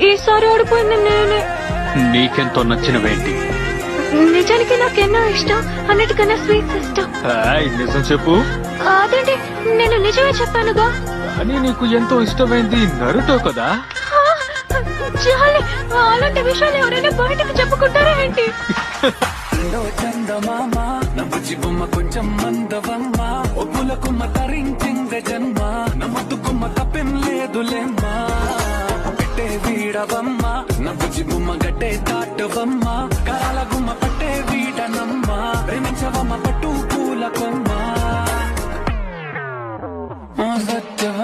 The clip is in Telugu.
ఈసారి ఓడిపోయింది నేనే. నీకెంతో నచ్చినవేంటి? నిజానికి నాకెన్నో ఇష్టం, అన్నిటికన్నా స్వీట్స్ ఇష్టం. నిజం చెప్పు. అదేంటి, నేను నిజమే చెప్పానుగా. అని నీకు ఎంతో ఇష్టమైంది నరుటో కదా? చాలే, అలాంటి విషయాలు ఎవరైనా బయటకు చెప్పుకుంటారా ఏంటి? చందమామ నవ్వుచి బొమ్మ కొంచెం మందవమ్మ ఒప్పుల కుమ్మ తరించింద జన్మ నమ్మద్దు కుమ్మ తప్పేం లేదులేమ్మా పెట్టే వీడవమ్మ నవ్వుచి బొమ్మ గట్టే దాటవమ్మ కరాల గుమ్మ పట్టే వీడనమ్మ ప్రేమించవమ్మ పట్టు పూల కొమ్మ సత్యవ